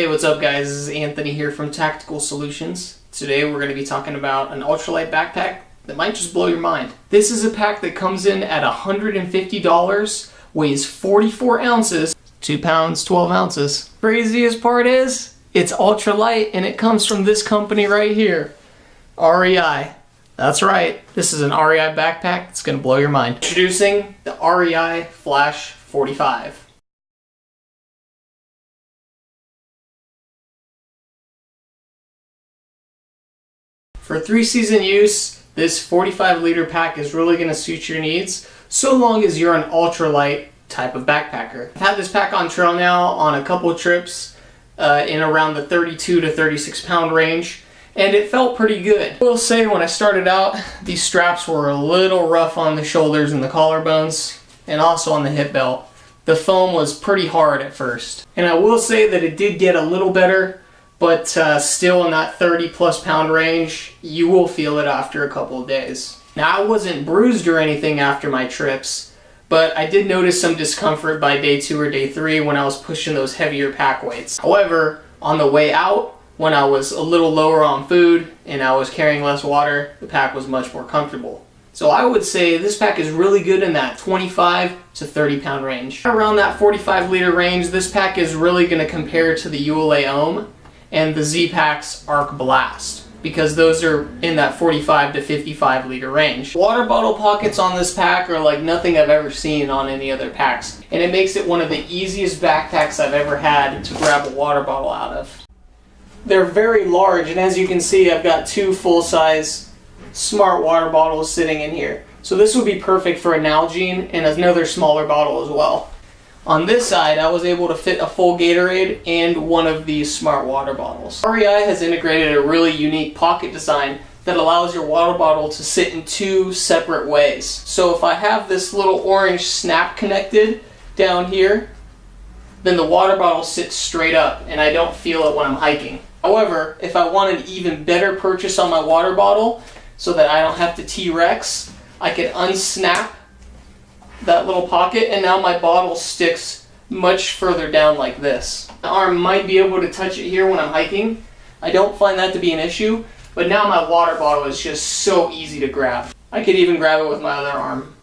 Hey, what's up guys? This is Anthony here from Tactical Solutions. Today we're going to be talking about an ultralight backpack that might just blow your mind. This is a pack that comes in at $150, weighs 44 ounces, 2 pounds, 12 ounces. Craziest part is, it's ultralight and it comes from this company right here, REI. That's right, this is an REI backpack that's going to blow your mind. Introducing the REI Flash 45. For 3-season use, this 45-liter pack is really going to suit your needs, so long as you're an ultralight type of backpacker. I've had this pack on trail now on a couple of trips in around the 32 to 36 pound range, and it felt pretty good. I will say when I started out, these straps were a little rough on the shoulders and the collarbones, and also on the hip belt. The foam was pretty hard at first. And I will say that it did get a little better, but still in that 30+ pound range, you will feel it after a couple of days. Now, I wasn't bruised or anything after my trips, but I did notice some discomfort by day 2 or day 3 when I was pushing those heavier pack weights. However, on the way out, when I was a little lower on food and I was carrying less water, the pack was much more comfortable. So I would say this pack is really good in that 25 to 30 pound range. Around that 45-liter range, this pack is really going to compare to the ULA Ohm and the Zpacks Arc Blast, because those are in that 45 to 55 liter range. Water bottle pockets on this pack are like nothing I've ever seen on any other packs, and it makes it one of the easiest backpacks I've ever had to grab a water bottle out of. They're very large, and as you can see, I've got 2 full-size smart water bottles sitting in here. So this would be perfect for an Nalgene and another smaller bottle as well. On this side, I was able to fit a full Gatorade and one of these smart water bottles. REI has integrated a really unique pocket design that allows your water bottle to sit in 2 separate ways. So if I have this little orange snap connected down here, then the water bottle sits straight up and I don't feel it when I'm hiking. However, if I want an even better purchase on my water bottle so that I don't have to T-Rex, I can unsnap that little pocket, and now my bottle sticks much further down like this. My arm might be able to touch it here when I'm hiking. I don't find that to be an issue, but now my water bottle is just so easy to grab. I could even grab it with my other arm.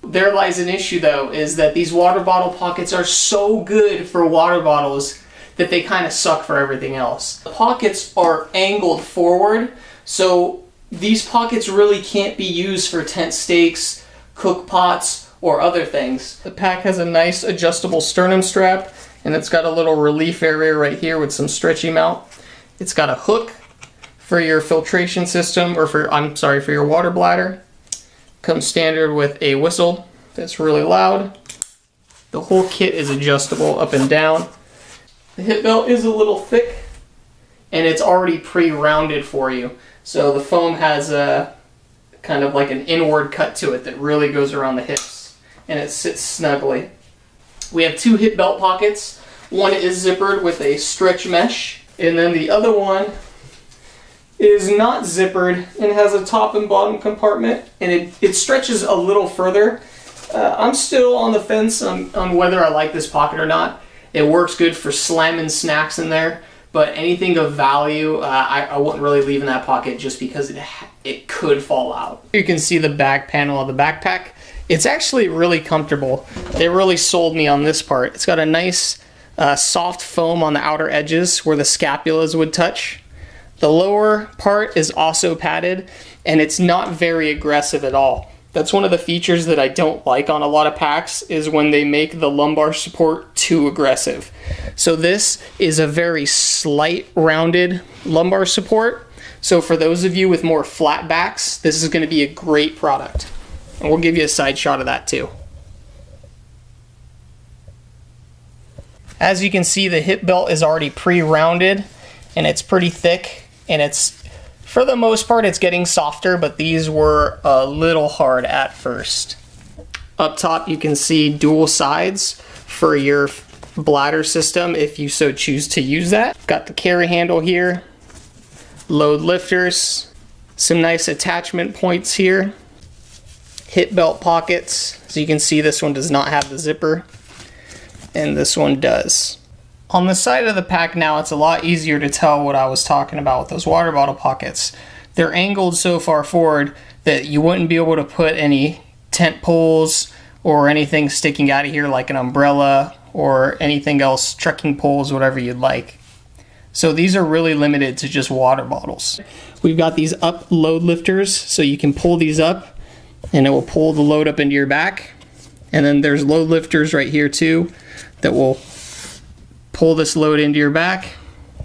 There lies an issue though, is that these water bottle pockets are so good for water bottles that they kind of suck for everything else. The pockets are angled forward, so these pockets really can't be used for tent stakes, cook pots, or other things. The pack has a nice adjustable sternum strap, and it's got a little relief area right here with some stretchy mount. It's got a hook for your filtration system, or for your water bladder. Comes standard with a whistle that's really loud. The whole kit is adjustable up and down. The hip belt is a little thick, and it's already pre-rounded for you. So the foam has a kind of like an inward cut to it that really goes around the hips, and it sits snugly. We have 2 hip belt pockets. One is zippered with a stretch mesh, and then the other one is not zippered and has a top and bottom compartment, and it stretches a little further. I'm still on the fence on whether I like this pocket or not. It works good for slamming snacks in there, but anything of value, I wouldn't really leave in that pocket just because it could fall out. You can see the back panel of the backpack. It's actually really comfortable. They really sold me on this part. It's got a nice soft foam on the outer edges where the scapulas would touch. The lower part is also padded, and it's not very aggressive at all. That's one of the features that I don't like on a lot of packs, is when they make the lumbar support too aggressive. So this is a very slight rounded lumbar support. So for those of you with more flat backs, this is going to be a great product. And we'll give you a side shot of that too. As you can see, the hip belt is already pre-rounded, and it's pretty thick, and it's, for the most part, it's getting softer, but these were a little hard at first. Up top, you can see dual sides for your bladder system if you so choose to use that. Got the carry handle here, load lifters, some nice attachment points here, hip belt pockets. So you can see this one does not have the zipper, and this one does. On the side of the pack now, it's a lot easier to tell what I was talking about with those water bottle pockets. They're angled so far forward that you wouldn't be able to put any tent poles or anything sticking out of here like an umbrella or anything else, trekking poles, whatever you'd like. So these are really limited to just water bottles. We've got these up load lifters, so you can pull these up and it will pull the load up into your back. And then there's load lifters right here too that will pull this load into your back.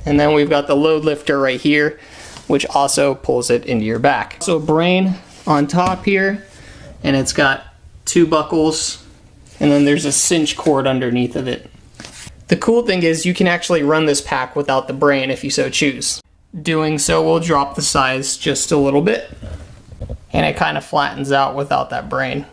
And then we've got the load lifter right here, which also pulls it into your back. So brain on top here, and it's got 2 buckles, and then there's a cinch cord underneath of it. The cool thing is you can actually run this pack without the brain if you so choose. Doing so will drop the size just a little bit, and it kind of flattens out without that brain.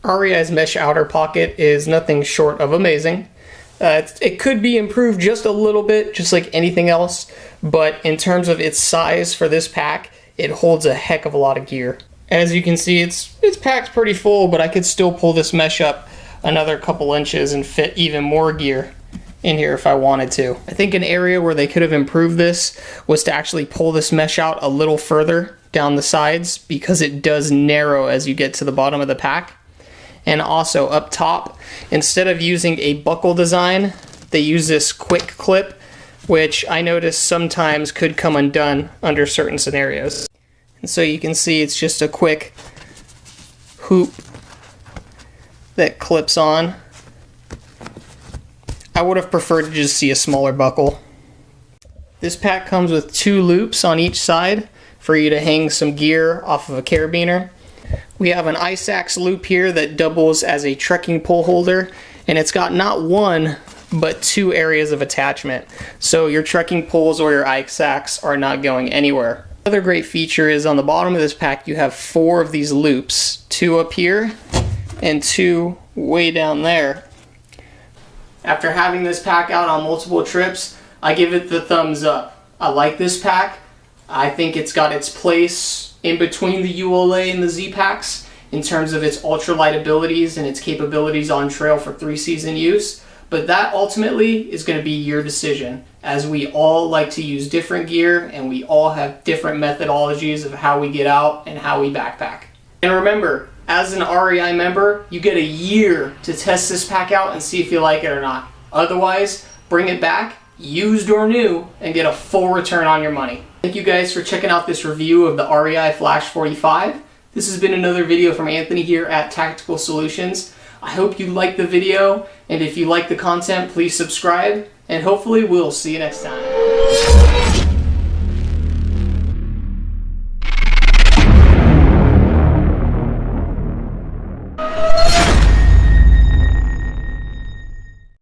REI's mesh outer pocket is nothing short of amazing. It could be improved just a little bit, just like anything else, but in terms of its size for this pack, it holds a heck of a lot of gear. As you can see, it's packed pretty full, but I could still pull this mesh up another couple inches and fit even more gear in here if I wanted to. I think an area where they could have improved this was to actually pull this mesh out a little further down the sides, because it does narrow as you get to the bottom of the pack. And also up top, instead of using a buckle design, they use this quick clip, which I notice sometimes could come undone under certain scenarios. And so you can see it's just a quick hoop that clips on. I would have preferred to just see a smaller buckle. This pack comes with 2 loops on each side for you to hang some gear off of a carabiner. We have an ice axe loop here that doubles as a trekking pole holder, and it's got not 1 but 2 areas of attachment, so your trekking poles or your ice axe are not going anywhere. Another great feature is on the bottom of this pack you have 4 of these loops, 2 up here and 2 way down there. After having this pack out on multiple trips, I give it the thumbs up. I like this pack. I think it's got its place in between the ULA and the Z-Packs in terms of its ultralight abilities and its capabilities on trail for 3-season use, but that ultimately is going to be your decision, as we all like to use different gear and we all have different methodologies of how we get out and how we backpack. And remember, as an REI member, you get a year to test this pack out and see if you like it or not. Otherwise, bring it back, used or new, and get a full return on your money. Thank you guys for checking out this review of the REI Flash 45. This has been another video from Anthony here at Tactical Solutions. I hope you liked the video, and if you like the content, please subscribe, and hopefully we'll see you next time.